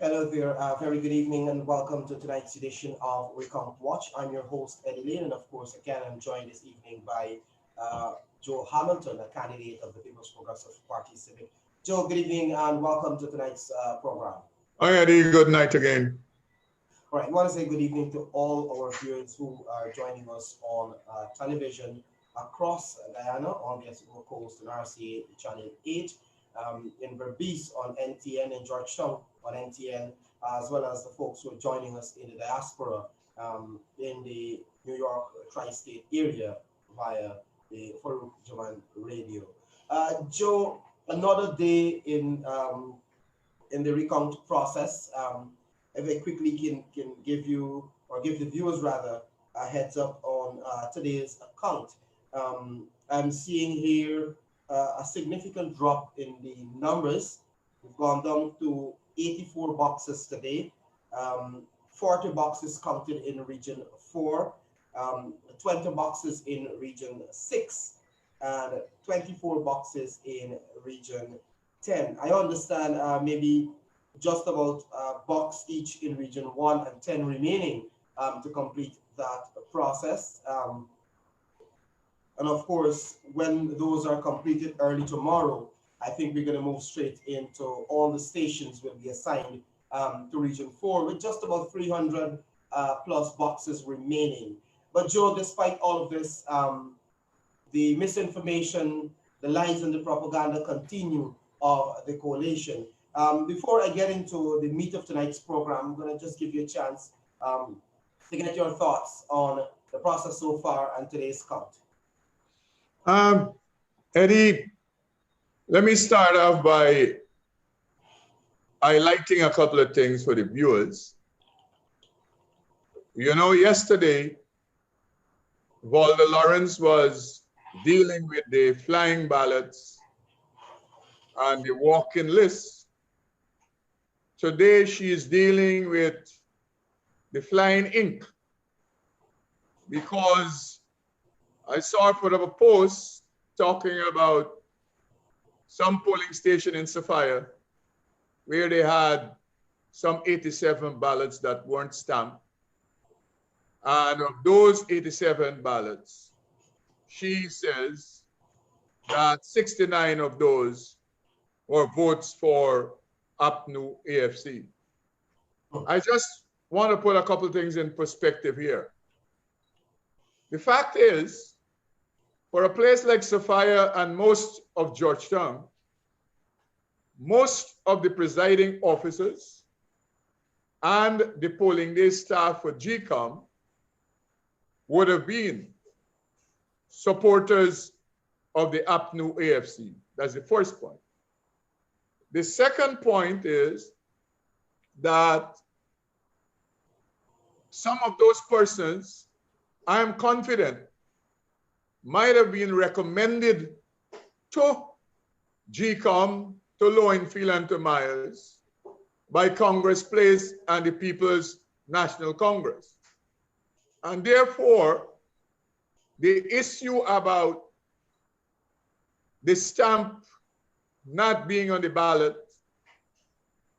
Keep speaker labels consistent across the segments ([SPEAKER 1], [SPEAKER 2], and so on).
[SPEAKER 1] Hello there, very good evening and welcome to tonight's edition of Recount Watch. I'm your host, Eddy Layne, and of course, again, I'm joined this evening by Joe Hamilton, a candidate of the People's Progressive Party Civic. Joe, good evening and welcome to tonight's program.
[SPEAKER 2] Hi, Eddie. Good night again.
[SPEAKER 1] All right, I want to say good evening to all our viewers who are joining us on television across Guyana on the Eastern Coast and RCA Channel 8, in Berbice on NTN, in Georgetown on NTN, as well as the folks who are joining us in the diaspora in the New York tri-state area via the Farouk Jaman radio. Joe, another day in the recount process. If I quickly can give you, or give the viewers rather, a heads up on today's account. I'm seeing here a significant drop in the numbers. We've gone down to 84 boxes today, 40 boxes counted in region 4, 20 boxes in region 6, and 24 boxes in region 10. I understand maybe just about a box each in region 1 and 10 remaining to complete that process. And of course, when those are completed early tomorrow, I think we're going to move straight into all the stations will be assigned to region 4 with just about 300 plus boxes remaining. But Joe, despite all of this, the misinformation, the lies and the propaganda continue of the coalition. Before I get into the meat of tonight's program, I'm going to just give you a chance to get your thoughts on the process so far and today's count.
[SPEAKER 2] Eddie, let me start off by highlighting a couple of things for the viewers. You know, yesterday, Valda Lawrence was dealing with the flying ballots and the walk-in list. Today, she is dealing with the flying ink because I saw her put up a post talking about some polling station in Sophia where they had some 87 ballots that weren't stamped. And of those 87 ballots, she says that 69 of those were votes for UPNU AFC. I just want to put a couple of things in perspective here. The fact is, for a place like Sophia and most of Georgetown, most of the presiding officers and the polling day staff for GCOM would have been supporters of the UPNU AFC. That's the first point. The second point is that some of those persons, I am confident, might have been recommended to GCOM, to Lowenfield and to Myers by Congress Place and the People's National Congress. And therefore, the issue about the stamp not being on the ballot,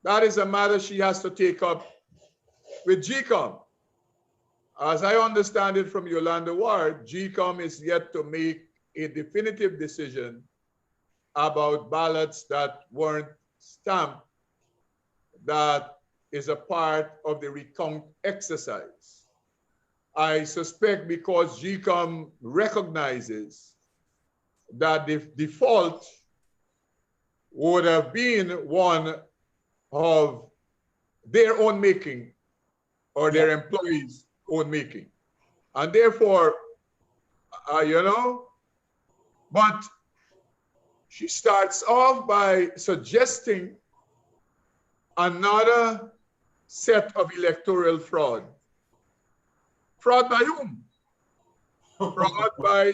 [SPEAKER 2] that is a matter she has to take up with GCOM. As I understand it from Yolanda Ward, GCOM is yet to make a definitive decision about ballots that weren't stamped. That is a part of the recount exercise. I suspect because GCOM recognizes that the default would have been one of their own making or their employees' own making. And therefore, but she starts off by suggesting another set of electoral fraud. Fraud by whom? Fraud by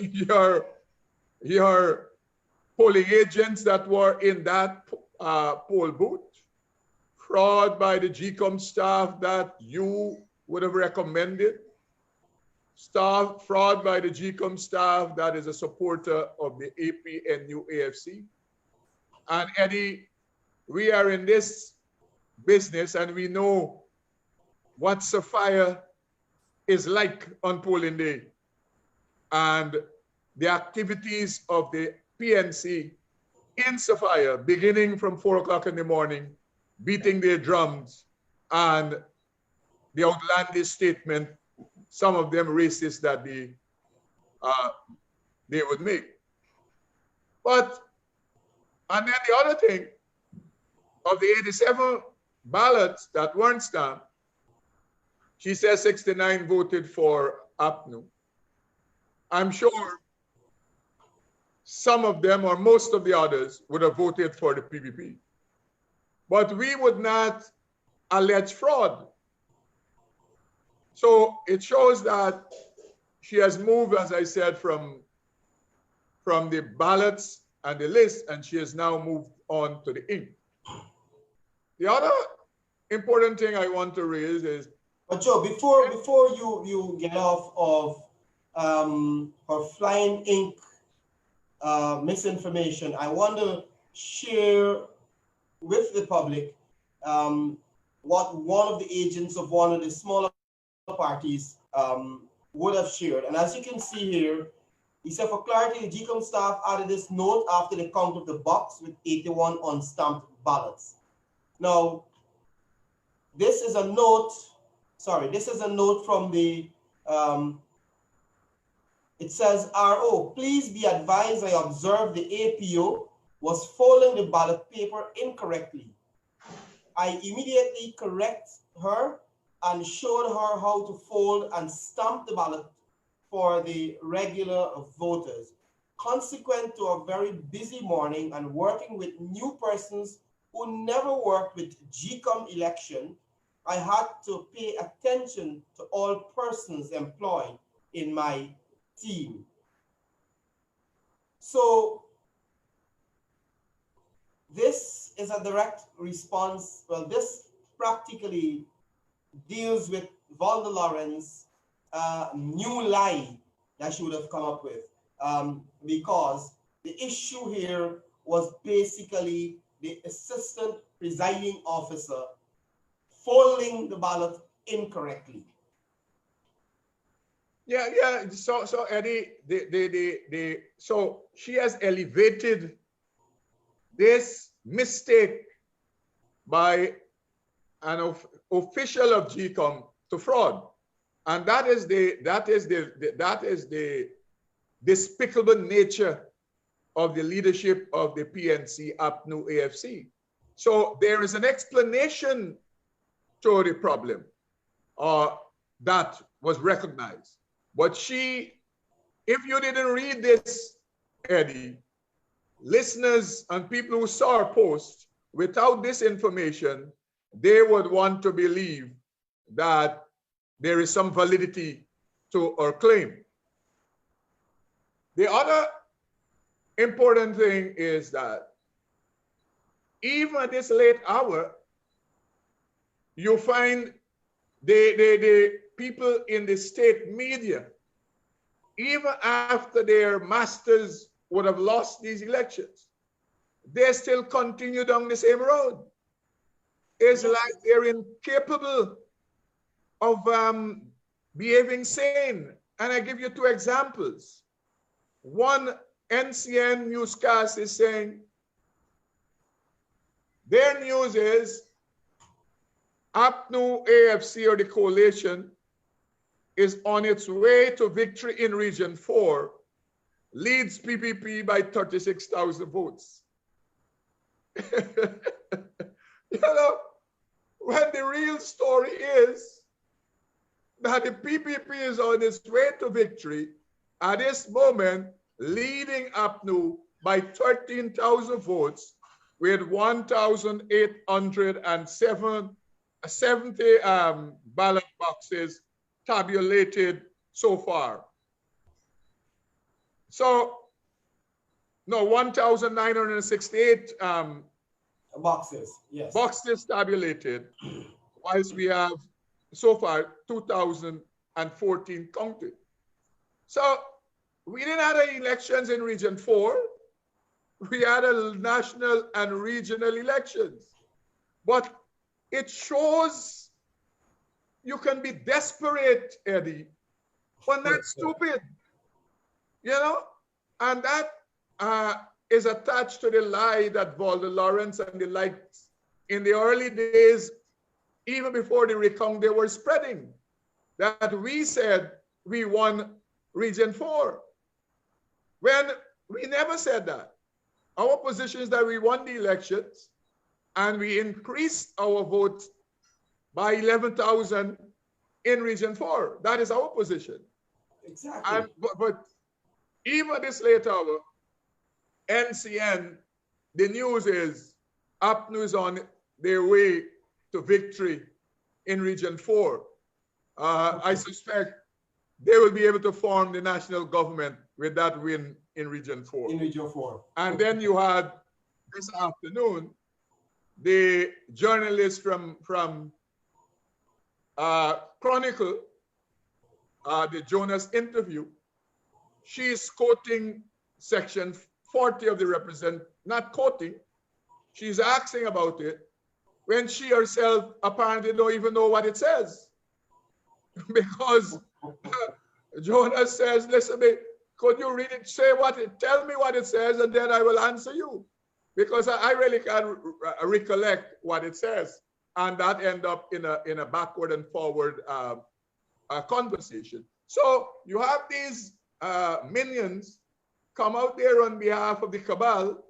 [SPEAKER 2] your polling agents that were in that poll booth. Fraud by the GCOM staff that you would have recommended. Fraud by the GCOM staff that is a supporter of the APNU AFC. And Eddie, we are in this business, and we know what Sapphire is like on polling day, and the activities of the PNC in Sapphire, beginning from 4 o'clock in the morning, beating their drums, and the outlandish statement, some of them racist, that they would make. But, and then the other thing, of the 87 ballots that weren't stamped, she says 69 voted for APNU. I'm sure some of them or most of the others would have voted for the PPP. But we would not allege fraud. So it shows that she has moved, as I said, from the ballots and the list, and she has now moved on to the ink. The other important thing I want to raise is...
[SPEAKER 1] But Joe, before you get off of her flying ink misinformation, I want to share with the public what one of the agents of one of the smaller parties would have shared. And as you can see here, he said, for clarity, the GCOM staff added this note after the count of the box with 81 unstamped ballots. Now, this is a note from the, it says, RO, please be advised I observed the APO was folding the ballot paper incorrectly. I immediately correct her and showed her how to fold and stamp the ballot for the regular voters. Consequent to a very busy morning and working with new persons who never worked with GCOM election, I had to pay attention to all persons employed in my team. So this is a direct response. Well, this practically deals with Valda Lawrence's new lie that she would have come up with, because the issue here was basically the assistant presiding officer folding the ballot incorrectly.
[SPEAKER 2] Yeah. So Eddie, so she has elevated this mistake by an official of GCOM to fraud, and that is the despicable nature of the leadership of the PNC APNU AFC. So there is an explanation to the problem that was recognized. But she, if you didn't read this, Eddie, listeners and people who saw her post, without this information, they would want to believe that there is some validity to her claim. The other important thing is that even at this late hour, you find the people in the state media, even after their masters would have lost these elections, they still continue down the same road. It's like they're incapable of behaving sane. And I give you two examples. One NCN newscast is saying, their news is APNU AFC, or the coalition, is on its way to victory in Region 4, leads PPP by 36,000 votes. You know, when the real story is that the PPP is on its way to victory, at this moment, leading APNU by 13,000 votes with 1,870 ballot boxes tabulated so far. So, no, 1,968
[SPEAKER 1] boxes, yes.
[SPEAKER 2] Boxes tabulated, whilst we have so far 2,014 counted. So we didn't have any elections in Region 4. We had a national and regional elections. But it shows you can be desperate, Eddie, but not stupid, you know? And that is attached to the lie that Walter Lawrence and the likes in the early days, even before the recount, they were spreading, that we said we won Region 4. When we never said that. Our position is that we won the elections and we increased our vote by 11,000 in Region 4. That is our position.
[SPEAKER 1] Exactly.
[SPEAKER 2] But even this late hour, NCN, the news is APNU is on their way to victory in Region 4. I suspect they will be able to form the national government with that win in Region 4.
[SPEAKER 1] In Region 4.
[SPEAKER 2] And then you had this afternoon the journalist from Chronicle, the Jonas interview. She's quoting section 40 of the not quoting, she's asking about it when she herself apparently don't even know what it says. Because Jonas says, listen, could you read it, tell me what it says, and then I will answer you. Because I really can't recollect what it says. And that end up in a backward and forward conversation. So you have these minions come out there on behalf of the cabal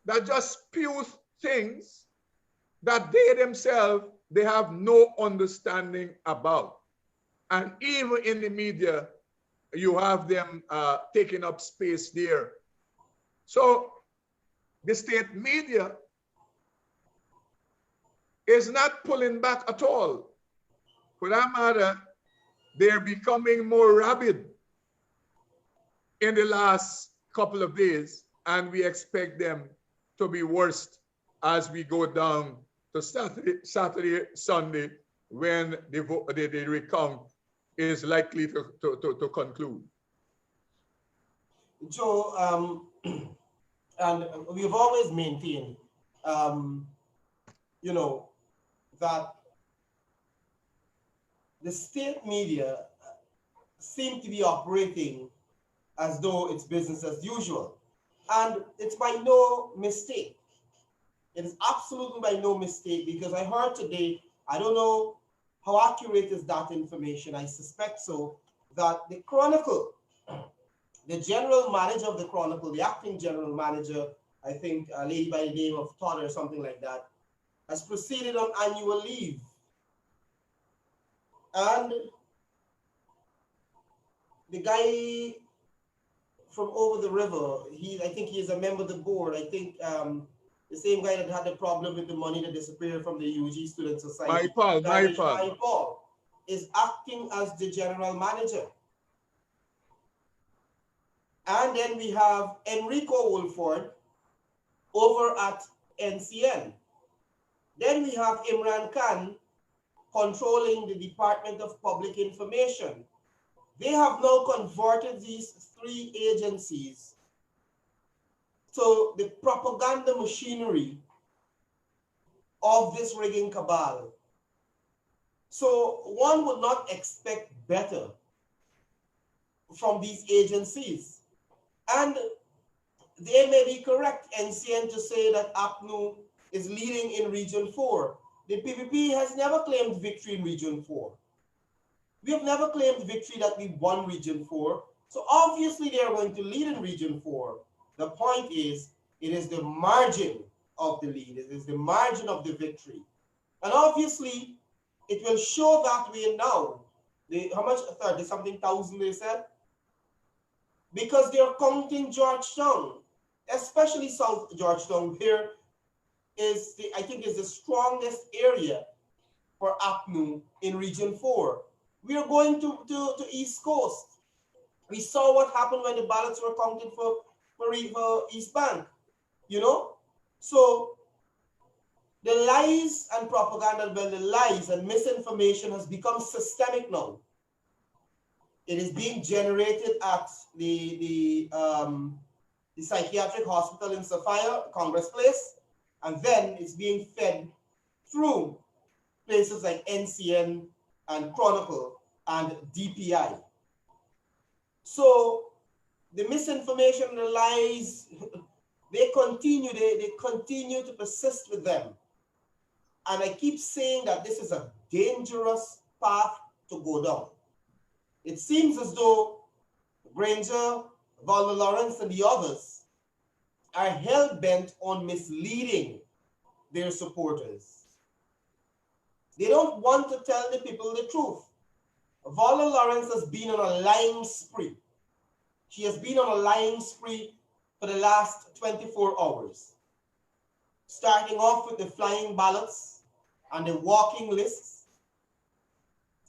[SPEAKER 2] that just spew things that they themselves, they have no understanding about. And even in the media, you have them taking up space there. So the state media is not pulling back at all. For that matter, they're becoming more rabid in the last couple of days, and we expect them to be worse as we go down to Saturday, Sunday, when the recount is likely to conclude.
[SPEAKER 1] Joe, and we've always maintained, you know, that the state media seem to be operating as though it's business as usual. And it's by no mistake. It is absolutely by no mistake, because I heard today, I don't know how accurate is that information, I suspect so, that the Chronicle, the general manager of the Chronicle, the acting general manager, I think a lady by the name of Todd or something like that, has proceeded on annual leave. And the guy from over the river, I think he is a member of the board. I think the same guy that had the problem with the money that disappeared from the UG Student Society. My Paul is acting as the general manager. And then we have Enrico Wolford over at NCN. Then we have Imran Khan controlling the Department of Public Information. They have now converted these three agencies to the propaganda machinery of this rigging cabal. So one would not expect better from these agencies. And they may be correct, NCN, to say that APNU is leading in Region 4. The PPP has never claimed victory in Region 4. We have never claimed victory that we won Region 4. So obviously they are going to lead in Region 4. The point is, it is the margin of the lead. It is the margin of the victory. And obviously, it will show that way now. How much? 30-something thousand they said? Because they're counting Georgetown, especially South Georgetown, where is I think is the strongest area for APNU in Region 4. We are going to East Coast. We saw what happened when the ballots were counted for East Bank, you know? So the lies and propaganda, well, the lies and misinformation has become systemic now. It is being generated at the psychiatric hospital in Sophia, Congress Place, and then it's being fed through places like NCN and Chronicle and DPI. So the misinformation, the lies, they continue to persist with them. And I keep saying that this is a dangerous path to go down. It seems as though Granger, Valda Lawrence, and the others are hell-bent on misleading their supporters. They don't want to tell the people the truth. Valda Lawrence has been on a lying spree. She has been on a lying spree for the last 24 hours. Starting off with the flying ballots and the walking lists,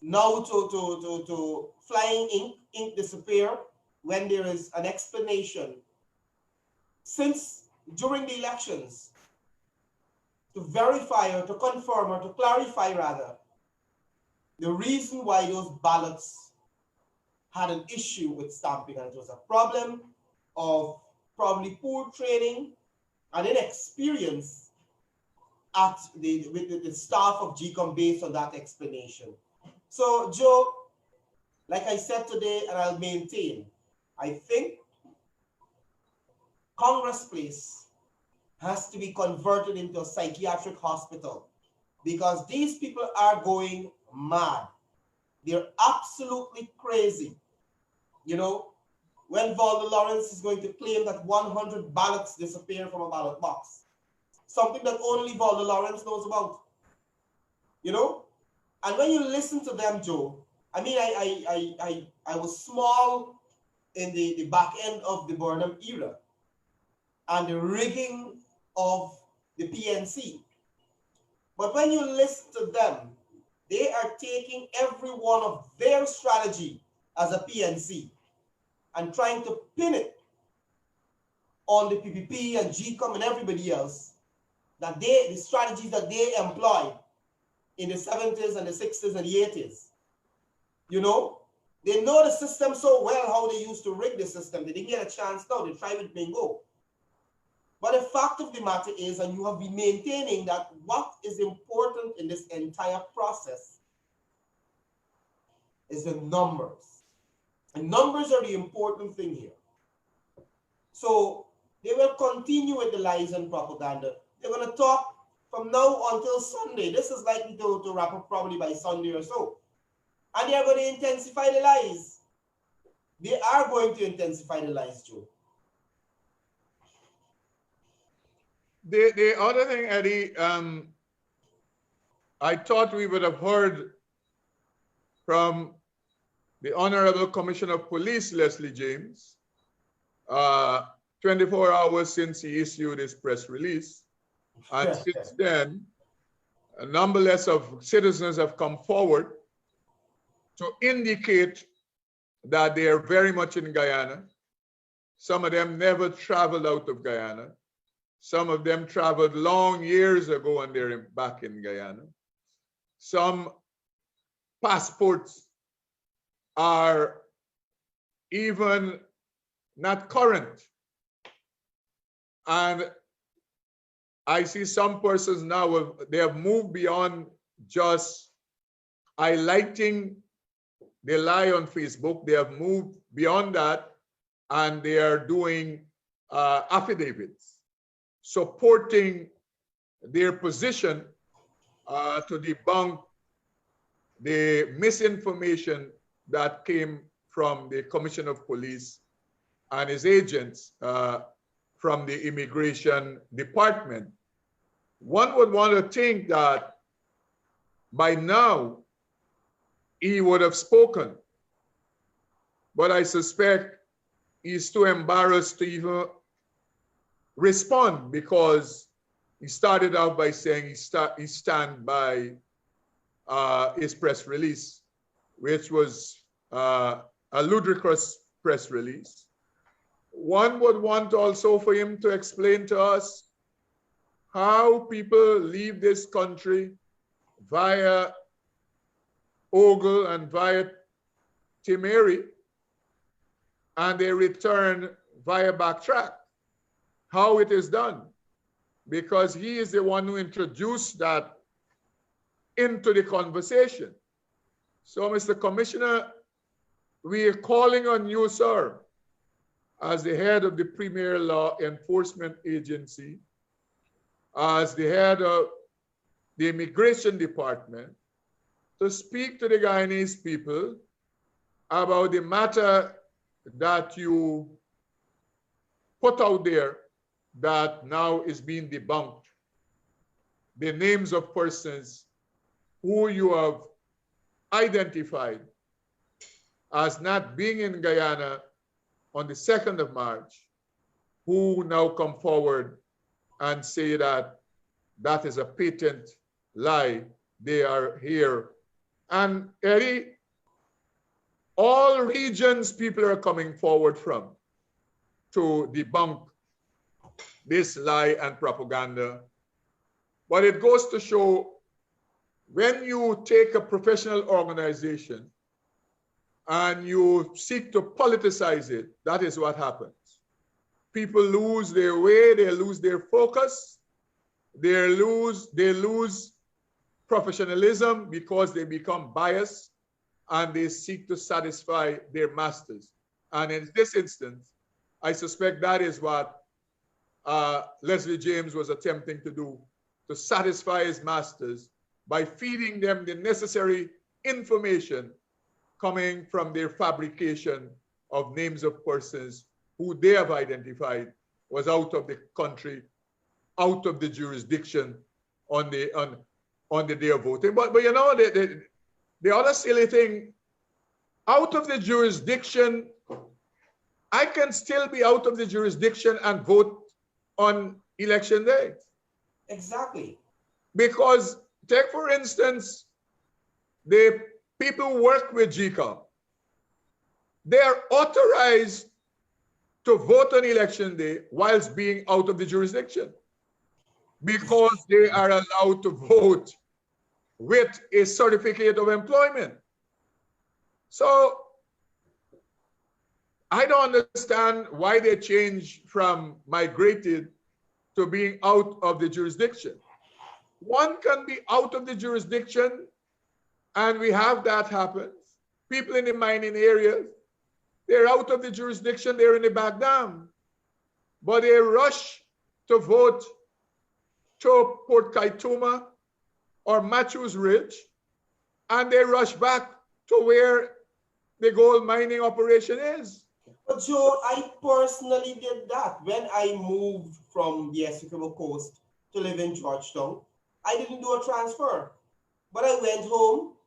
[SPEAKER 1] now to flying ink disappear when there is an explanation. Since during the elections, to verify or to confirm or to clarify rather, the reason why those ballots had an issue with stamping, and it was a problem of probably poor training and inexperience with the staff of GCOM based on that explanation. So, Joe, like I said today, and I'll maintain, I think Congress Place has to be converted into a psychiatric hospital because these people are going mad. They're absolutely crazy. You know, when Valda Lawrence is going to claim that 100 ballots disappear from a ballot box, something that only Valda Lawrence knows about. You know, and when you listen to them, Joe, I mean, I was small in the back end of the Burnham era and the rigging of the PNC. But when you listen to them, they are taking every one of their strategy as a PNC and trying to pin it on the PPP and GCOM and everybody else, that the strategies that they employed in the 70s and the 60s and the 80s. You know, they know the system so well, how they used to rig the system. They didn't get a chance now. They tried with bingo. But the fact of the matter is, and you have been maintaining that what is important in this entire process is the numbers. And numbers are the important thing here. So they will continue with the lies and propaganda. They're going to talk from now until Sunday. This is likely to wrap up probably by Sunday or so. And they are going to intensify the lies. They are going to intensify the lies, Joe.
[SPEAKER 2] The other thing, Eddie, I thought we would have heard from the Honorable Commissioner of Police, Leslie James, 24 hours since he issued his press release. And since then, a numberless of citizens have come forward to indicate that they are very much in Guyana. Some of them never traveled out of Guyana. Some of them traveled long years ago and they're back in Guyana. Some passports are even not current. And I see some persons now, they have moved beyond just highlighting the lie on Facebook. They have moved beyond that and they are doing affidavits supporting their position to debunk the misinformation that came from the Commissioner of Police and his agents from the Immigration Department. One would want to think that by now he would have spoken, but I suspect he's too embarrassed to even respond because he started out by saying he stand by his press release, which was a ludicrous press release. One would want also for him to explain to us how people leave this country via Ogle and via Timeri, and they return via backtrack. How it is done, because he is the one who introduced that into the conversation. So, Mr. Commissioner, we are calling on you, sir, as the head of the Premier Law Enforcement Agency, as the head of the Immigration Department, to speak to the Guyanese people about the matter that you put out there that now is being debunked. The names of persons who you have identified as not being in Guyana on the 2nd of March, who now come forward and say that that is a patent lie. They are here. And Eddy, all regions people are coming forward from to debunk this lie and propaganda. But it goes to show, when you take a professional organization and you seek to politicize it, that is what happens. People lose their way, they lose their focus, they lose professionalism because they become biased and they seek to satisfy their masters. And in this instance, I suspect that is what Leslie James was attempting to do, to satisfy his masters by feeding them the necessary information coming from their fabrication of names of persons who they have identified was out of the country, out of the jurisdiction on the day of voting. But you know, the other silly thing, out of the jurisdiction, I can still be out of the jurisdiction and vote on election day.
[SPEAKER 1] Exactly.
[SPEAKER 2] Because take, for instance, the people who work with GCOM. They are authorized to vote on election day whilst being out of the jurisdiction, because they are allowed to vote with a certificate of employment. So I don't understand why they changed from migrated to being out of the jurisdiction. One can be out of the jurisdiction, and we have that happen. People in the mining areas, they're out of the jurisdiction, they're in the back dam, but they rush to vote to Port Kaituma or Matthews Ridge, and they rush back to where the gold mining operation is.
[SPEAKER 1] But Joe, I personally did that when I moved from the Essequibo Coast to live in Georgetown. I didn't do a transfer, but I went home,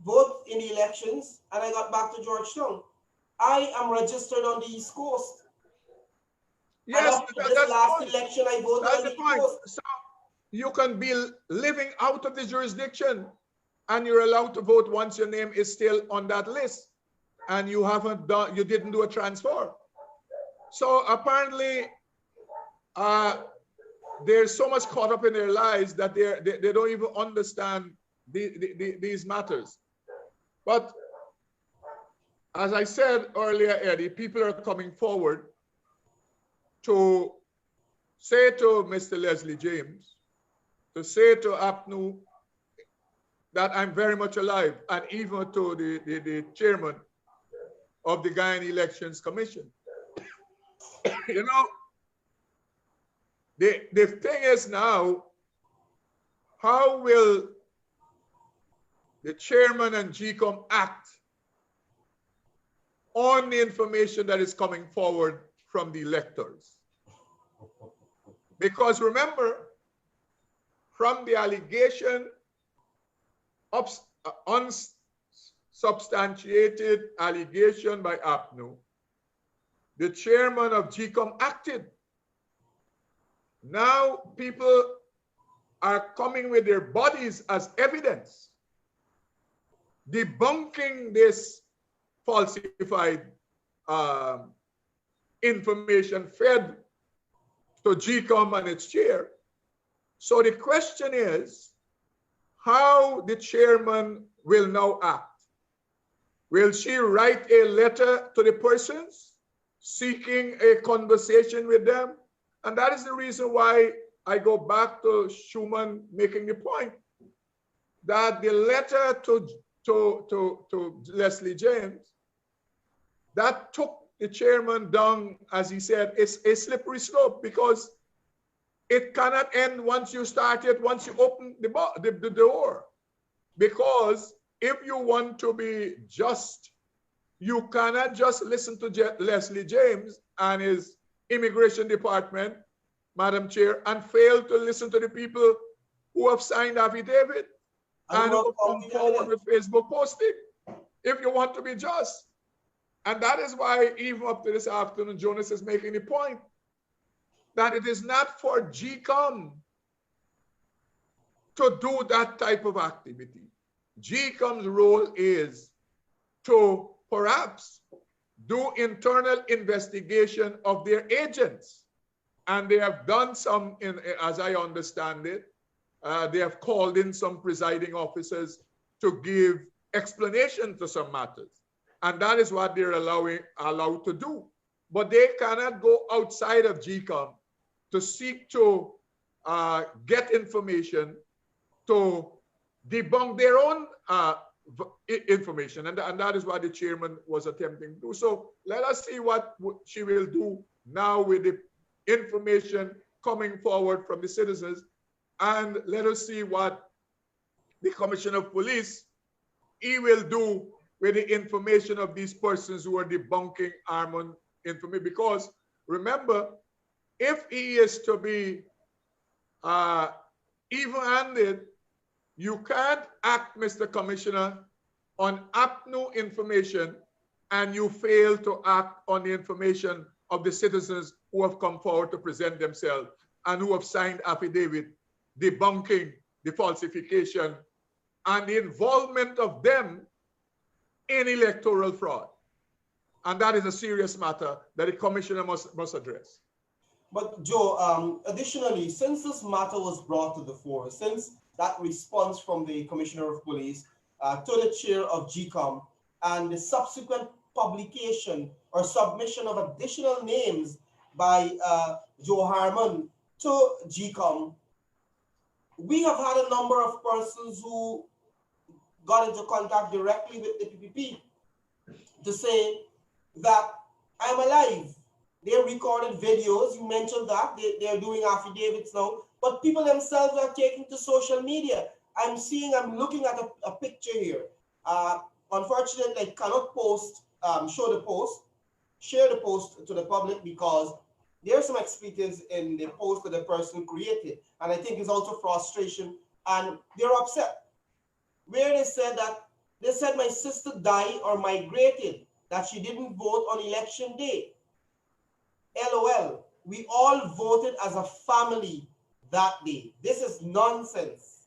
[SPEAKER 1] voted in the elections, and I got back to Georgetown. I am registered on the East Coast.
[SPEAKER 2] Yes,
[SPEAKER 1] this last election, I voted on the East Coast.
[SPEAKER 2] So you can be living out of the jurisdiction, and you're allowed to vote once your name is still on that list, and you didn't do a transfer. So apparently, they're so much caught up in their lives that they don't even understand these matters. But as I said earlier, Eddy, people are coming forward to say to Mr. Leslie James, to say to APNU that I'm very much alive, and even to the chairman of the Guyana Elections Commission. You know, the thing is now, how will the chairman and GCOM act on the information that is coming forward from the electors? Because remember, from the allegation of unsubstantiated allegation by APNU, the chairman of GCOM acted. Now people are coming with their bodies as evidence, debunking this falsified information fed to GCOM and its chair. So the question is, how the chairman will now act. Will she write a letter to the persons seeking a conversation with them? And that is the reason why I go back to Schumann making the point that the letter to Leslie James, that took the chairman down, as he said, it's a slippery slope, because it cannot end once you start it, once you open the door. Because if you want to be just, you cannot just listen to Leslie James and his immigration department, Madam Chair, and fail to listen to the people who have signed affidavit and who have come forward with Facebook posting, if you want to be just. And that is why, even up to this afternoon, Jonas is making the point that it is not for GCOM to do that type of activity. GCOM's role is to perhaps do internal investigation of their agents. And they have done some, as I understand it, they have called in some presiding officers to give explanation to some matters. And that is what they're allowed to do. But they cannot go outside of GCOM to seek to get information to debunk their own information. And that is what the chairman was attempting to do. So let us see what she will do now with the information coming forward from the citizens. And let us see what the Commissioner of Police, he will do with the information of these persons who are debunking Armand information. Because remember, if he is to be even-handed, you can't act, Mr. Commissioner, on APNU information and you fail to act on the information of the citizens who have come forward to present themselves and who have signed affidavit debunking the falsification and the involvement of them in electoral fraud. And that is a serious matter that the commissioner must address.
[SPEAKER 1] But Joe, additionally, since this matter was brought to the fore, since that response from the Commissioner of Police to the chair of GCOM and the subsequent publication or submission of additional names by Joe Harmon to GCOM, we have had a number of persons who got into contact directly with the PPP to say that I'm alive. They recorded videos, you mentioned that, they're doing affidavits now, but people themselves are taking to social media. I'm looking at a picture here. Unfortunately, I cannot share the post to the public because there are some expletives in the post that the person created. And I think it's also frustration and they're upset. Where they said my sister died or migrated, that she didn't vote on election day. LOL, we all voted as a family that day. This is nonsense.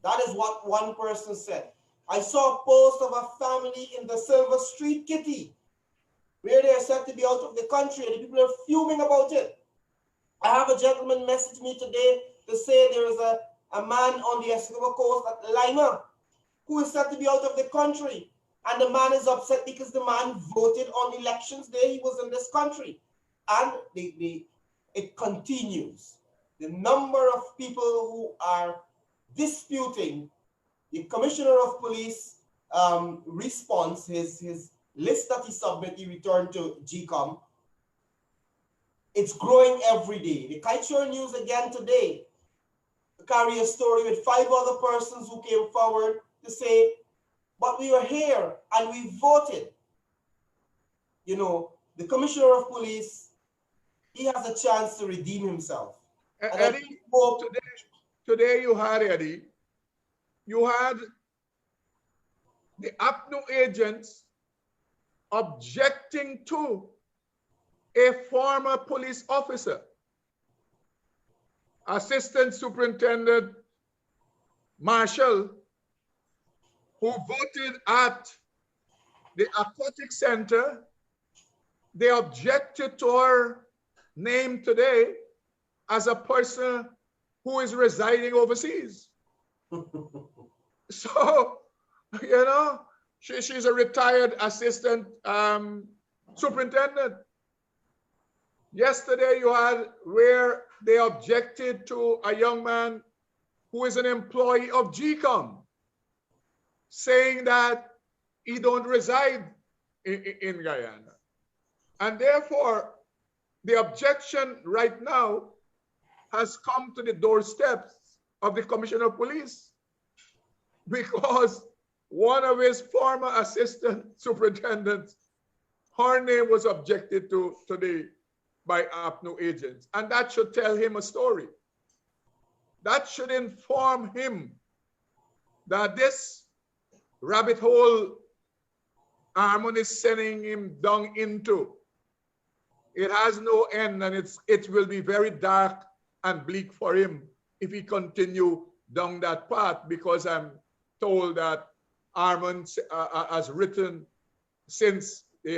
[SPEAKER 1] That is what one person said. I saw a post of a family in the Silver Street Kitty, where they are said to be out of the country, and the people are fuming about it. I have a gentleman message me today to say there is a man on the Escobar coast at Layne who is said to be out of the country, and the man is upset because the man voted on elections day he was in this country. And it continues. The number of people who are disputing the Commissioner of Police response, his list that he returned to GCOM, it's growing every day. The Kiteshore News again today carry a story with 5 other persons who came forward to say, but we were here and we voted. You know, the Commissioner of Police, he has a chance to redeem himself.
[SPEAKER 2] Eddy, today you had, Eddy, you had the APNU agents objecting to a former police officer, Assistant Superintendent Marshall, who voted at the Aquatic Center. They objected to her name today as a person who is residing overseas. So, you know, she's a retired assistant superintendent. Yesterday you had where they objected to a young man who is an employee of GCOM. saying that he don't reside in Guyana. And therefore, the objection right now has come to the doorsteps of the Commissioner of Police because one of his former assistant superintendents, her name was objected to today by APNU agents. And that should tell him a story. That should inform him that this rabbit hole Irfaan is sending him down into, it has no end, and it will be very dark and bleak for him if he continue down that path, because I'm told that Irfaan has written since the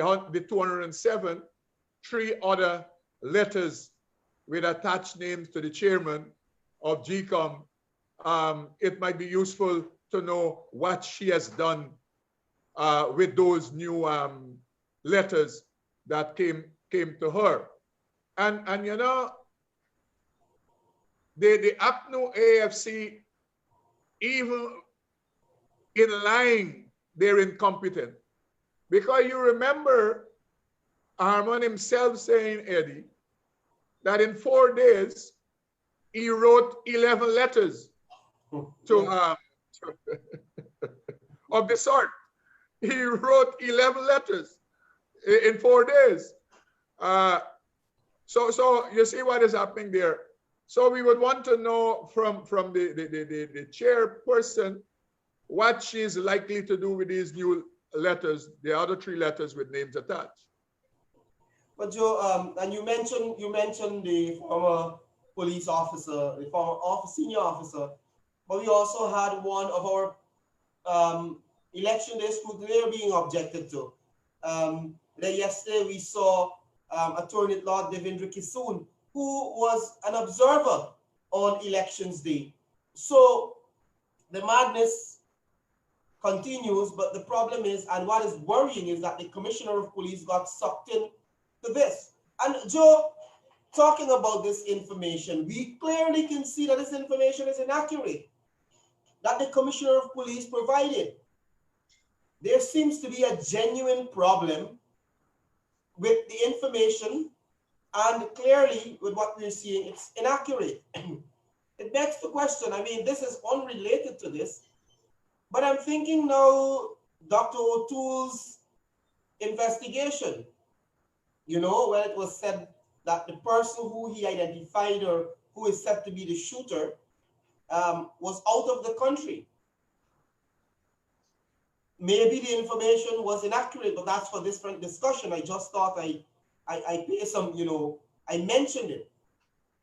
[SPEAKER 2] 207 3 other letters with attached names to the chairman of GCOM. It might be useful to know what she has done with those new letters that came to her. And you know, the APNU AFC, even in lying, they're incompetent. Because you remember Irfaan himself saying, Eddie, that in 4 days, he wrote 11 letters to of the sort. He wrote 11 letters in 4 days. So you see what is happening there. So we would want to know from the chairperson what she's likely to do with these new letters, the other 3 letters with names attached.
[SPEAKER 1] But Joe, and you mentioned the former police officer, the former senior officer, but we also had one of our election day scrutineer being objected to. Yesterday we saw Attorney at Law Devendra Kisoon, who was an observer on elections day. So the madness continues, but the problem is, and what is worrying is that the Commissioner of Police got sucked in to this. And Joe, talking about this information, we clearly can see that this information is inaccurate, that the Commissioner of Police provided. There seems to be a genuine problem with the information, and clearly with what we're seeing, it's inaccurate. It begs the question, I mean, this is unrelated to this, but I'm thinking now Dr. O'Toole's investigation, you know, when it was said that the person who he identified or who is said to be the shooter was out of the country. Maybe the information was inaccurate, but that's for this discussion. I just thought I pay some, you know, I mentioned it.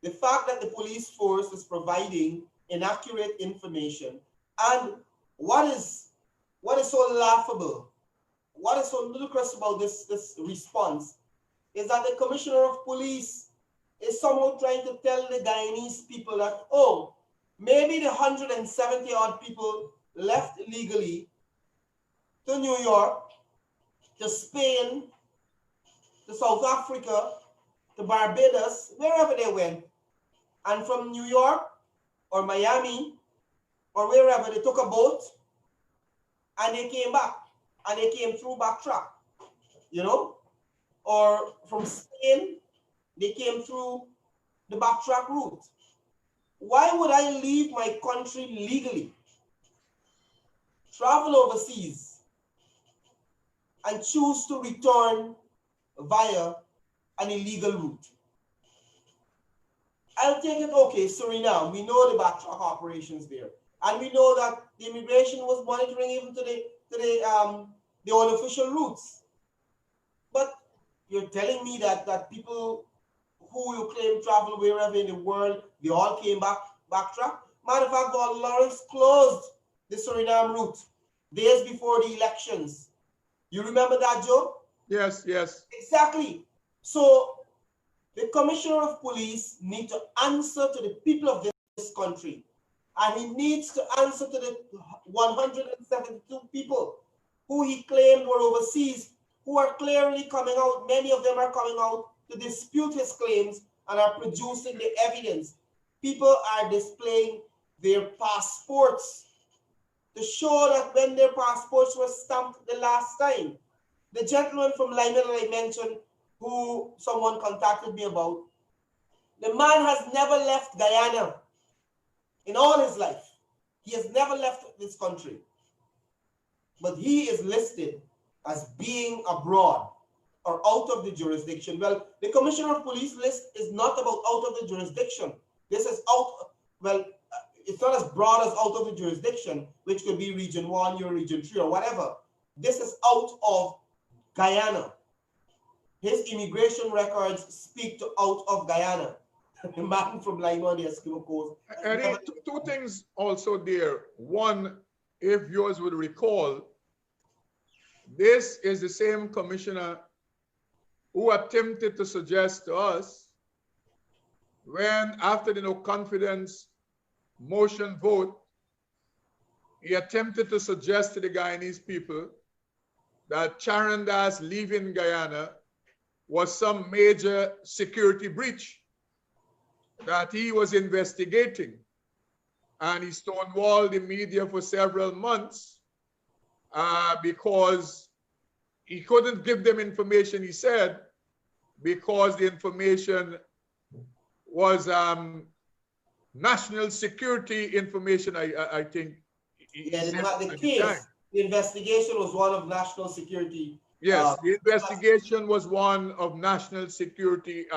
[SPEAKER 1] The fact that the police force is providing inaccurate information, and what is so laughable, what is so ludicrous about this response is that the Commissioner of Police is somehow trying to tell the Guyanese people that, oh, maybe the 170 odd people left illegally to New York, to Spain, to South Africa, to Barbados, wherever they went. And from New York or Miami or wherever, they took a boat and they came back, and they came through backtrack, you know? Or from Spain, they came through the backtrack route. Why would I leave my country legally, travel overseas, and choose to return via an illegal route? I'll take it, okay, Suriname, we know the backtrack operations there. And we know that the immigration was monitoring even to the unofficial routes. But you're telling me that people who you claim travel wherever in the world, they all came backtrack? Matter of fact, Lawrence closed the Suriname route days before the elections. You remember that, Joe?
[SPEAKER 2] Yes, yes.
[SPEAKER 1] Exactly. So the Commissioner of Police needs to answer to the people of this country. And he needs to answer to the 172 people who he claimed were overseas, who are clearly coming out. Many of them are coming out to dispute his claims and are producing the evidence. People are displaying their passports to show that when their passports were stamped the last time. The gentleman from Layne that I mentioned, who someone contacted me about, the man has never left Guyana in all his life. He has never left this country. But he is listed as being abroad or out of the jurisdiction. Well, the Commissioner of Police list is not about out of the jurisdiction. This is it's not as broad as out of the jurisdiction, which could be Region 1 or Region 3 or whatever. This is out of Guyana. His immigration records speak to out of Guyana. The man from Layne on the Eskimo Coast.
[SPEAKER 2] And two things also there. One, if yours would recall, this is the same commissioner who attempted to suggest to us when, after the no confidence motion vote, he attempted to suggest to the Guyanese people that Charandas leaving Guyana was some major security breach that he was investigating. And he stonewalled the media for several months because he couldn't give them information, he said, because the information was national security information, I think.
[SPEAKER 1] The case, the investigation was one of national security.
[SPEAKER 2] Yes, the investigation was one of national security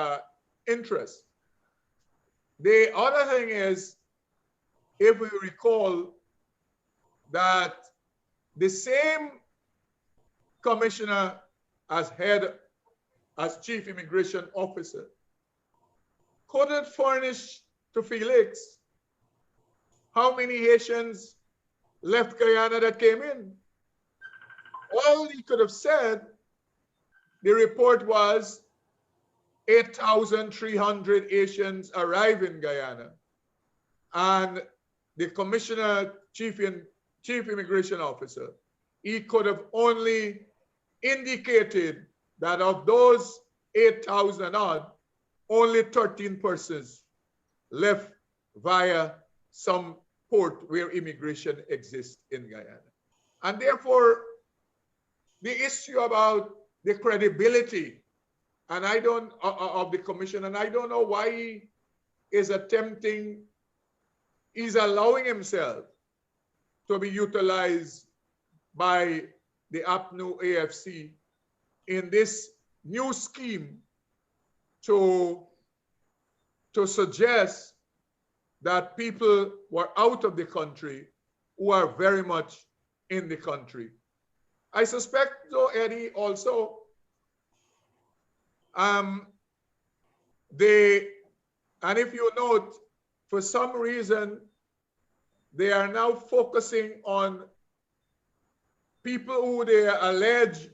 [SPEAKER 2] interest. The other thing is, if we recall, that the same commissioner as chief immigration officer couldn't furnish to Felix how many Haitians left Guyana that came in. All he could have said, the report was 8,300 Haitians arrive in Guyana. And the commissioner, chief immigration officer, he could have only indicated that of those 8,000 odd, only 13 persons left via some port where immigration exists in Guyana. And therefore, the issue about the credibility of the commission, and I don't know why he is he's allowing himself to be utilized by the APNU AFC in this new scheme to suggest that people were out of the country who are very much in the country. I suspect, though, Eddie, also, and if you note, for some reason, they are now focusing on people who they allege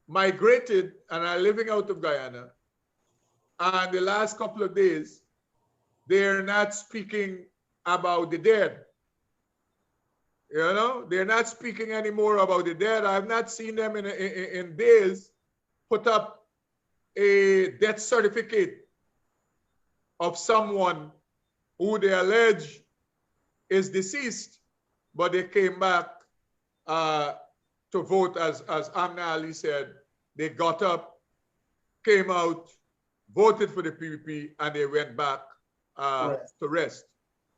[SPEAKER 2] migrated and are living out of Guyana. And the last couple of days, they're not speaking about the dead. You know, they're not speaking anymore about the dead. I've not seen them in days put up a death certificate of someone who they allege is deceased, but they came back to vote, as Amna Ali said. They got up, came out, voted for the PPP, and they went back to rest.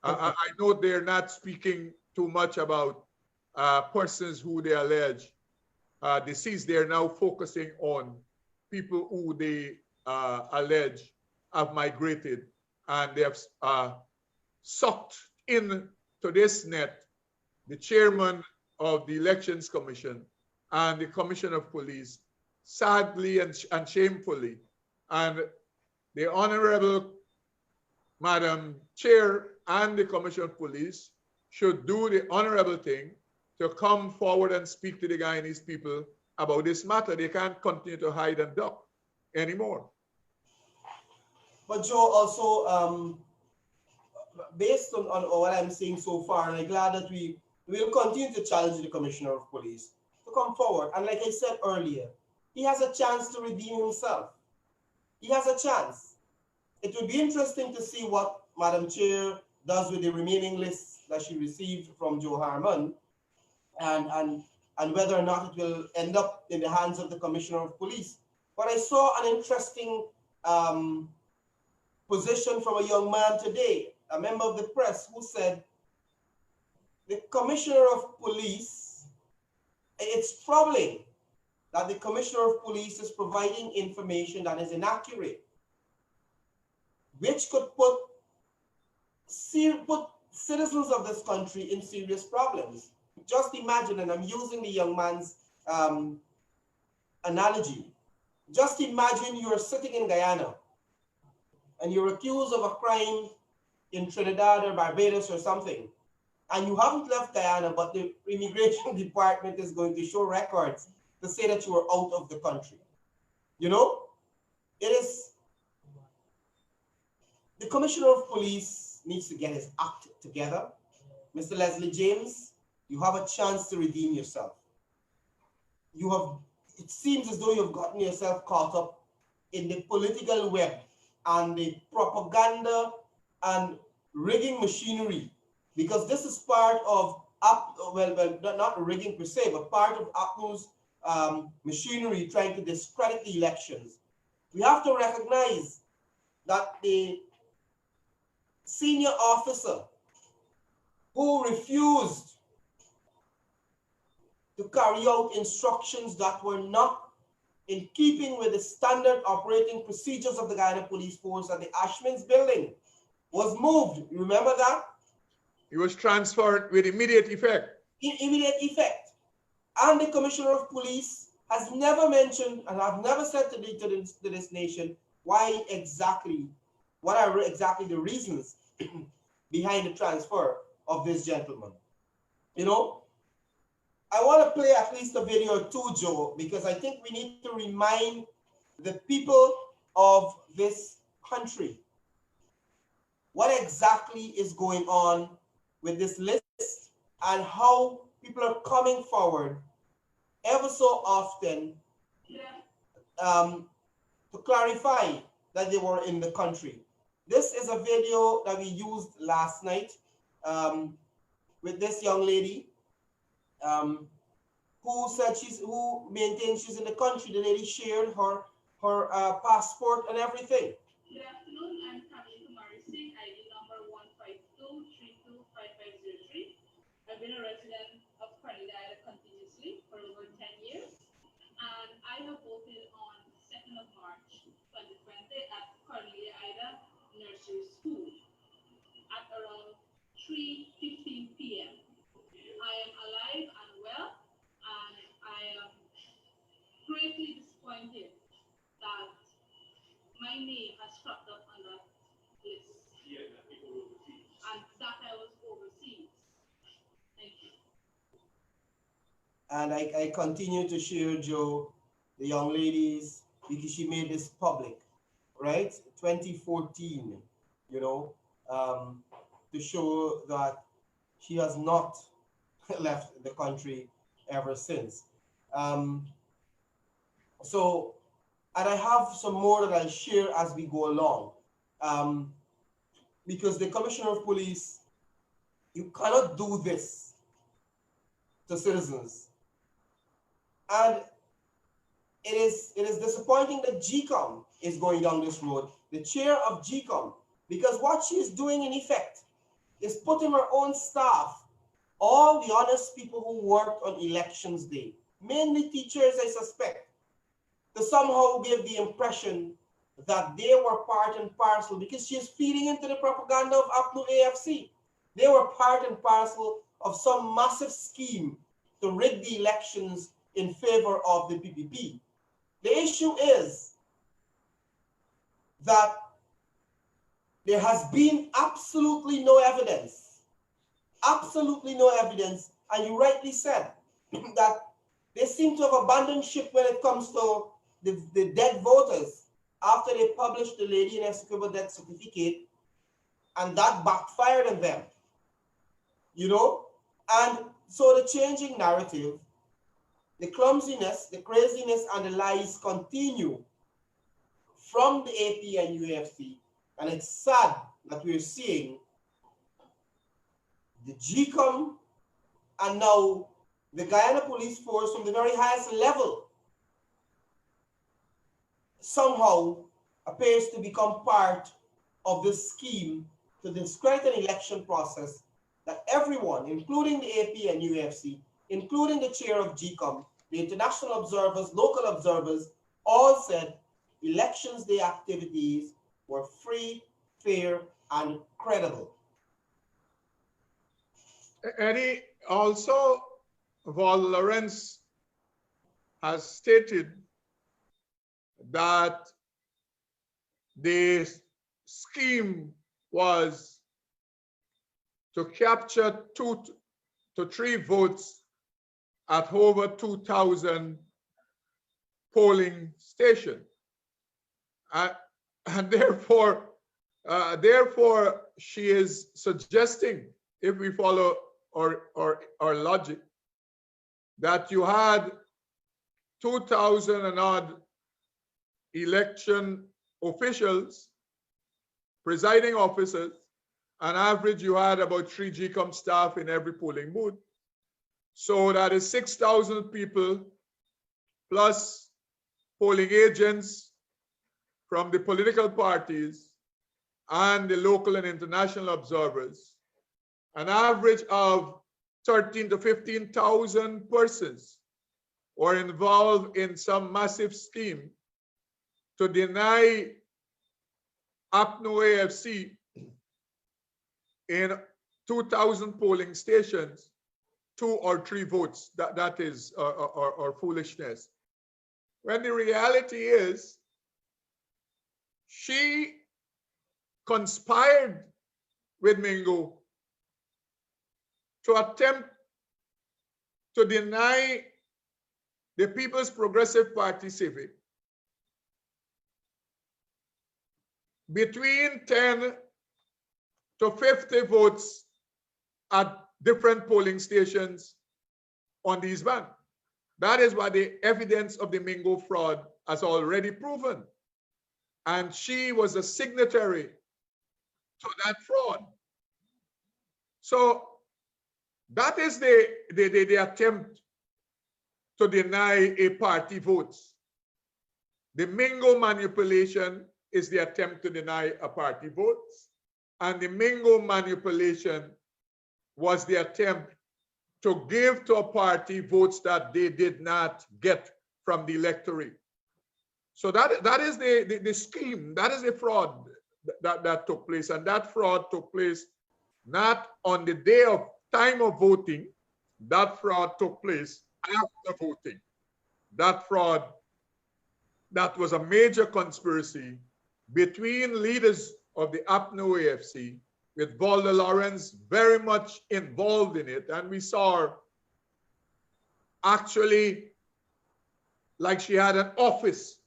[SPEAKER 2] I know they're not speaking too much about persons who they allege deceased. They're now focusing on people who they allege have migrated, and they have sucked in to this net the chairman of the Elections Commission and the Commissioner of Police, sadly and shamefully. And the Honorable Madam Chair and the Commissioner of Police should do the honorable thing to come forward and speak to the Guyanese people about this matter. They can't continue to hide and duck anymore.
[SPEAKER 1] But Joe, also, based on what I'm saying so far, and I'm glad that we will continue to challenge the Commissioner of Police to come forward. And like I said earlier, he has a chance to redeem himself. He has a chance. It would be interesting to see what Madam Chair does with the remaining lists that she received from Joe Harmon, and whether or not it will end up in the hands of the Commissioner of Police. But I saw an interesting position from a young man today, a member of the press, who said the Commissioner of Police, it's troubling that the Commissioner of Police is providing information that is inaccurate, which could put citizens of this country in serious problems. Just imagine, and I'm using the young man's analogy. Just imagine you're sitting in Guyana and you're accused of a crime in Trinidad or Barbados or something, and you haven't left Guyana, but the immigration department is going to show records to say that you are out of the country. You know, it is, the Commissioner of Police needs to get his act together. Mr. Leslie James, you have a chance to redeem yourself. You have, it seems as though you've gotten yourself caught up in the political web and the propaganda and rigging machinery, because this is part of, not rigging per se, but part of APNU's machinery trying to discredit the elections. We have to recognize that the senior officer who refused to carry out instructions that were not in keeping with the standard operating procedures of the Guyana Police Force at the Ashman's building was moved. You remember that?
[SPEAKER 2] He was transferred with immediate effect.
[SPEAKER 1] Immediate effect. And the Commissioner of Police has never mentioned, and I've never said to this nation, why exactly, what are exactly the reasons behind the transfer of this gentleman. You know, I want to play at least a video or two, Joe, because I think we need to remind the people of this country what exactly is going on with this list and how people are coming forward ever so often to clarify that they were in the country. This is a video that we used last night with this young lady who said who maintains she's in the country. The lady shared her passport and everything.
[SPEAKER 3] Good afternoon, I'm coming to Morrissey, ID number 152325503. I've been a resident of Guyana continuously for over 10 years, and I have voted on 2nd of March 2020 at Ida Nursery School at around 3:15 p.m. I am alive and well, and I am greatly disappointed that my name has cropped up on that list. And that I was overseas. Thank you.
[SPEAKER 1] And I continue to share, Joe, the young ladies, because she made this public, right? 2014, you know, to show that she has not left the country ever since. So, and I have some more that I'll share as we go along. Because the Commissioner of Police, you cannot do this to citizens. And it is disappointing that GCOM is going down this road, the chair of GCOM, because what she is doing in effect is putting her own staff, all the honest people who worked on elections day, mainly teachers, I suspect, to somehow give the impression that they were part and parcel, because she is feeding into the propaganda of APNU AFC. They were part and parcel of some massive scheme to rig the elections in favor of the PPP. The issue is that there has been absolutely no evidence, and you rightly said that they seem to have abandoned ship when it comes to the dead voters after they published the lady in executable death certificate, and that backfired on them, you know? And so the changing narrative, the clumsiness, the craziness, and the lies continue from the AP and UFC, and it's sad that we're seeing the GCOM, and now the Guyana Police Force from the very highest level somehow appears to become part of this scheme to discredit an election process that everyone, including the AP and UFC, including the chair of GCOM, the international observers, local observers, all said elections day activities were free, fair, and credible.
[SPEAKER 2] Eddie, also, Val Lawrence has stated that the scheme was to capture 2 to 3 votes at over 2,000 polling stations. And therefore, she is suggesting, if we follow our logic, that you had 2,000 and odd election officials, presiding officers. On average, you had about 3 GCOM staff in every polling booth. So that is 6,000 people plus polling agents from the political parties and the local and international observers. An average of 13 to 15,000 persons were involved in some massive scheme to deny APNU AFC in 2,000 polling stations 2 or 3 votes. That is our foolishness. When the reality is, she conspired with Mingo to attempt to deny the People's Progressive Party Civic between 10 to 50 votes at different polling stations on the East Bank. That is what the evidence of the Mingo fraud has already proven. And she was a signatory to that fraud. So that is the attempt to deny a party votes. The Mingo manipulation is the attempt to deny a party votes. And the Mingo manipulation was the attempt to give to a party votes that they did not get from the electorate. So that is the scheme, that is the fraud that took place. And that fraud took place not on the day of time of voting, that fraud took place after voting. That fraud, that was a major conspiracy between leaders of the APNU AFC, with Valda Lawrence very much involved in it. And we saw her actually like she had an office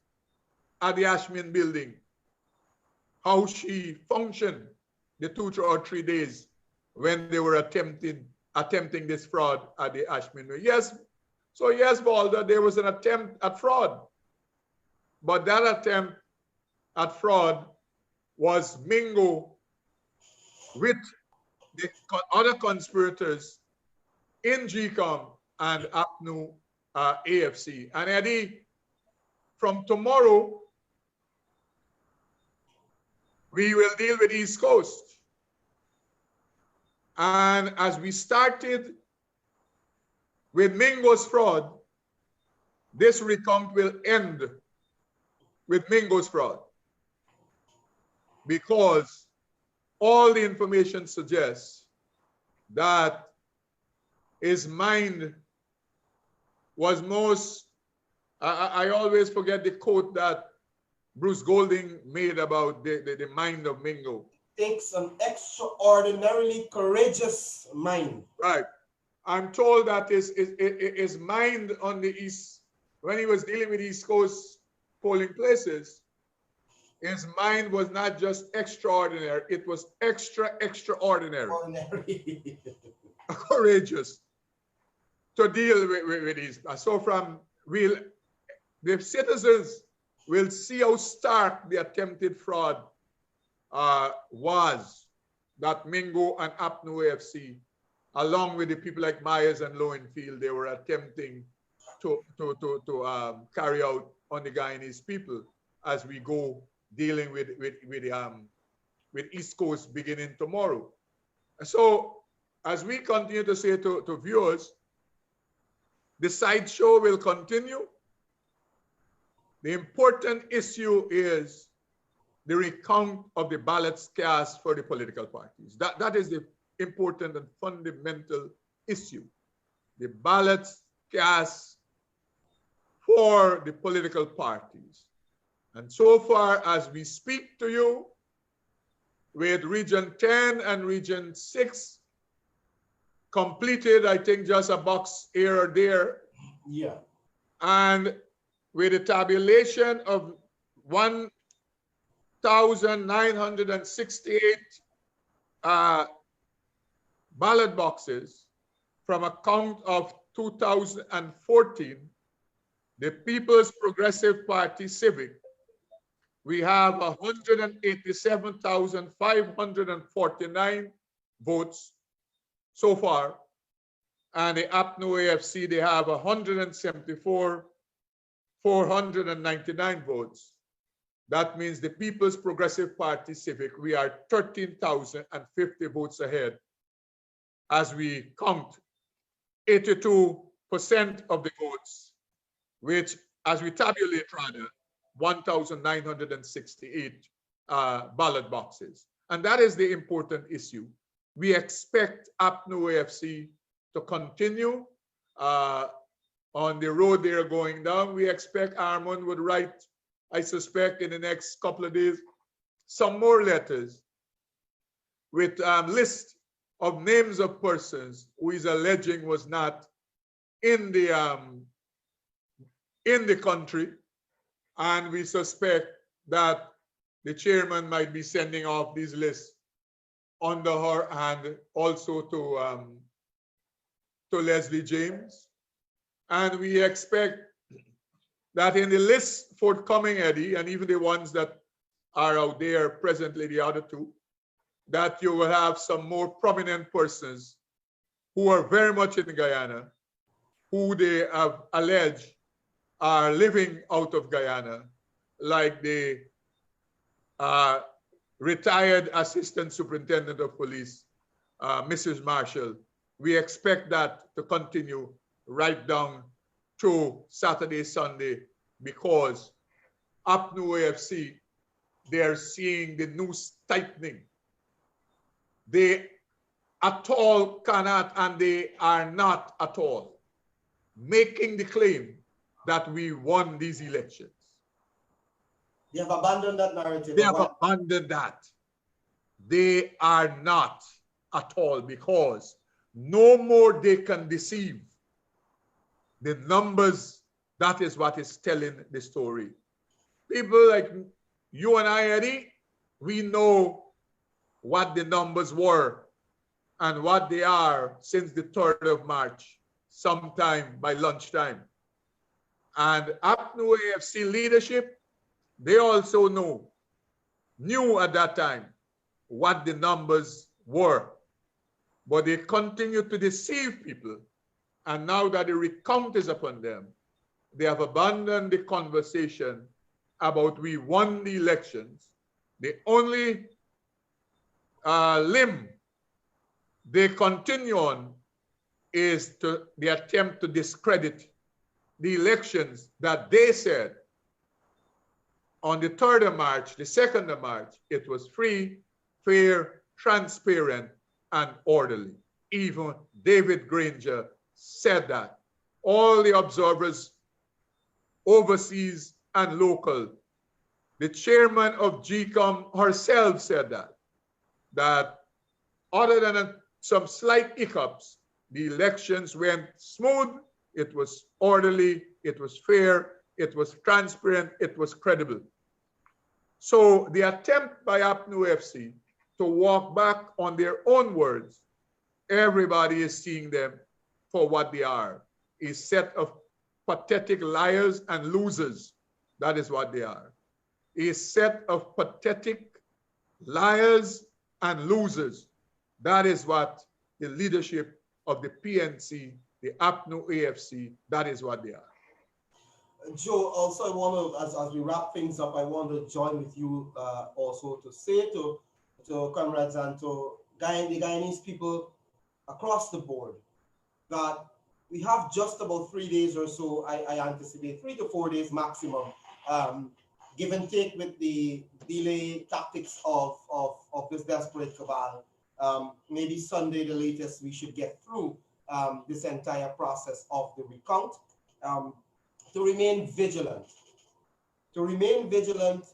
[SPEAKER 2] at the Ashmin building, how she functioned the 2 or 3 days when they were attempting this fraud at the Ashmin. Yes, so yes, Valda, there was an attempt at fraud, but that attempt at fraud was Mingo with the other conspirators in GCOM and APNU AFC. And Eddie, from tomorrow, we will deal with East Coast. And as we started with Mingo's fraud, this recount will end with Mingo's fraud, because all the information suggests that his mind was most, I always forget the quote that Bruce Golding made about the mind of Mingo.
[SPEAKER 1] Takes an extraordinarily courageous mind.
[SPEAKER 2] Right. I'm told that his mind on the East, when he was dealing with East Coast polling places, his mind was not just extraordinary, it was extraordinary. Courageous to deal with these. So the citizens will see how stark the attempted fraud was that Mingo and APNU AFC along with the people like Myers and Lowenfield, they were attempting to carry out on the Guyanese people as we go dealing with East Coast beginning tomorrow. So as we continue to say to viewers, the sideshow will continue. The important issue is the recount of the ballots cast for the political parties. That is the important and fundamental issue. The ballots cast for the political parties. And so far as we speak to you, with Region 10 and Region 6 completed, I think just a box here or there.
[SPEAKER 1] Yeah.
[SPEAKER 2] And with a tabulation of 1,968 ballot boxes from a count of 2014, the People's Progressive Party Civic, we have 187,549 votes so far. And the APNO AFC, they have 174,499 votes. That means the People's Progressive Party Civic, we are 13,050 votes ahead as we count 82% of the votes, which, as we tabulate rather, 1,968 ballot boxes. And that is the important issue. We expect APNO AFC to continue on the road they are going down. We expect Armand would write, I suspect in the next couple of days, some more letters with list of names of persons who is alleging was not in the country. And we suspect that the chairman might be sending off these lists under her hand also to Leslie James. And we expect that in the list forthcoming, Eddie, and even the ones that are out there presently, the other two, that you will have some more prominent persons who are very much in Guyana, who they have alleged are living out of Guyana, like the retired Assistant Superintendent of Police, Mrs. Marshall. We expect that to continue right down to Saturday, Sunday, because APNO AFC, they're seeing the noose tightening. They at all cannot, and they are not at all making the claim that we won these elections.
[SPEAKER 1] They have abandoned that narrative.
[SPEAKER 2] They have abandoned that. They are not at all, because no more they can deceive. The numbers, that is what is telling the story. People like you and I, Eddie, we know what the numbers were and what they are since the 3rd of March, sometime by lunchtime. And APNO AFC leadership, they also knew at that time what the numbers were. But they continue to deceive people. And now that the recount is upon them, they have abandoned the conversation about we won the elections. The only limb they continue on is the attempt to discredit the elections that they said on the 3rd of March, the 2nd of March, it was free, fair, transparent, and orderly. Even David Granger said that. All the observers, overseas and local, the chairman of GCOM herself said that other than some slight hiccups, the elections went smooth, it was orderly, it was fair, it was transparent, it was credible. So the attempt by APNO AFC to walk back on their own words, everybody is seeing them for what they are, a set of pathetic liars and losers. That is what they are. A set of pathetic liars and losers. That is what the leadership of the PNC, the APNU AFC. That is what they are.
[SPEAKER 1] Joe, also I want to, as we wrap things up, I want to join with you also to say to comrades and to the Guyanese people across the board that we have just about 3 days or so, I anticipate 3 to 4 days maximum, give and take with the delay tactics of this desperate cabal. Maybe Sunday, the latest, we should get through this entire process of the recount. To remain vigilant. To remain vigilant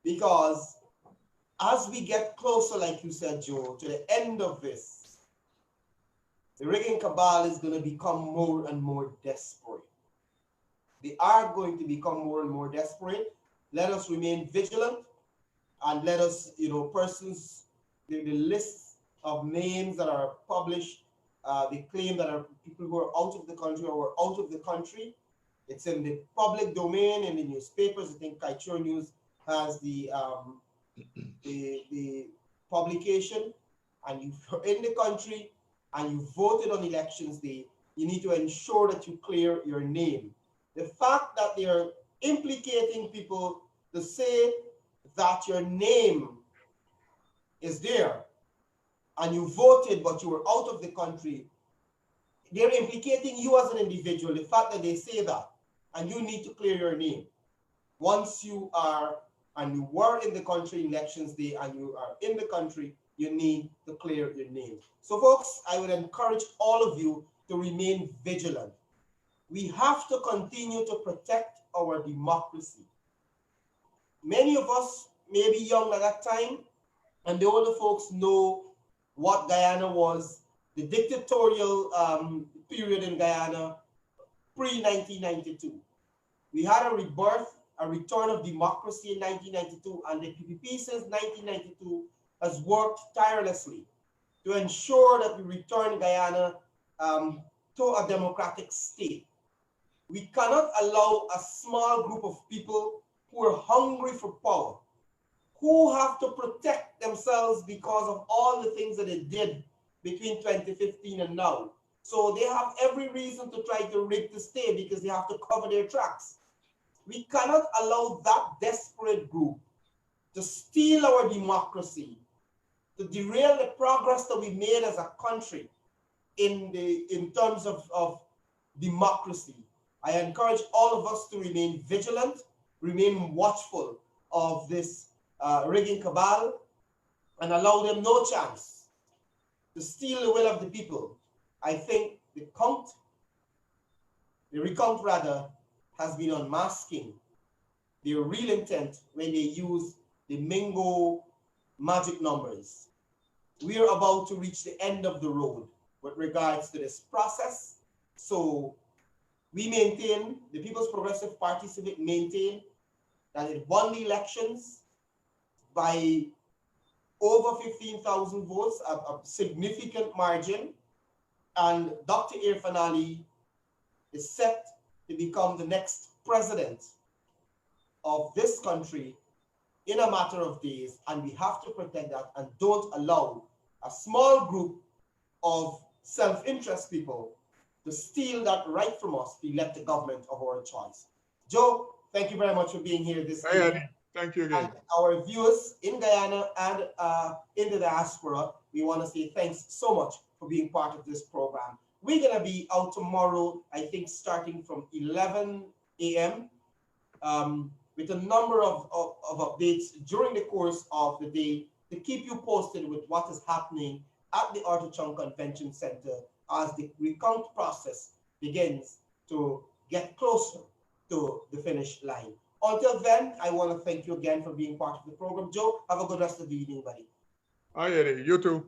[SPEAKER 1] because as we get closer, like you said, Joe, to the end of this, the rigging cabal is going to become more and more desperate. They are going to become more and more desperate. Let us remain vigilant and let us, persons, the list of names that are published, they claim that are people who are out of the country or were out of the country. It's in the public domain, in the newspapers. I think Kaichur News has the publication. And if you're in the country and you voted on elections day, you need to ensure that you clear your name. The fact that they are implicating people to say that your name is there and you voted but you were out of the country, they're implicating you as an individual. The fact that they say that, and you need to clear your name. Once you are, and you were in the country elections day, and you are in the country, you need to clear your name. So folks, I would encourage all of you to remain vigilant. We have to continue to protect our democracy. Many of us may be young at that time, and the older folks know what Guyana was, the dictatorial period in Guyana, pre-1992. We had a rebirth, a return of democracy in 1992, and the PPP since 1992 has worked tirelessly to ensure that we return Guyana to a democratic state. We cannot allow a small group of people who are hungry for power, who have to protect themselves because of all the things that they did between 2015 and now. So they have every reason to try to rig the state because they have to cover their tracks. We cannot allow that desperate group to steal our democracy, to derail the progress that we made as a country in terms of democracy. I encourage all of us to remain vigilant, remain watchful of this rigging cabal, and allow them no chance to steal the will of the people. I think the recount rather, has been unmasking their real intent when they use the Mingo magic numbers. We are about to reach the end of the road with regards to this process. So we maintain, the People's Progressive Party Civic maintain that it won the elections by over 15,000 votes, a significant margin. And Dr. Irfaan is set to become the next president of this country in a matter of days, and we have to protect that and don't allow a small group of self-interest people to steal that right from us to elect the government of our choice. Joe, thank you very much for being here this evening.
[SPEAKER 2] Thank you again.
[SPEAKER 1] And our viewers in Guyana and in the diaspora, we want to say thanks so much for being part of this program. We're going to be out tomorrow, I think, starting from 11 a.m. With a number of updates during the course of the day to keep you posted with what is happening at the Arthur Chung Convention Center as the recount process begins to get closer to the finish line. Until then, I want to thank you again for being part of the program. Joe, have a good rest of the evening, buddy.
[SPEAKER 2] Hi, Eddie. You too.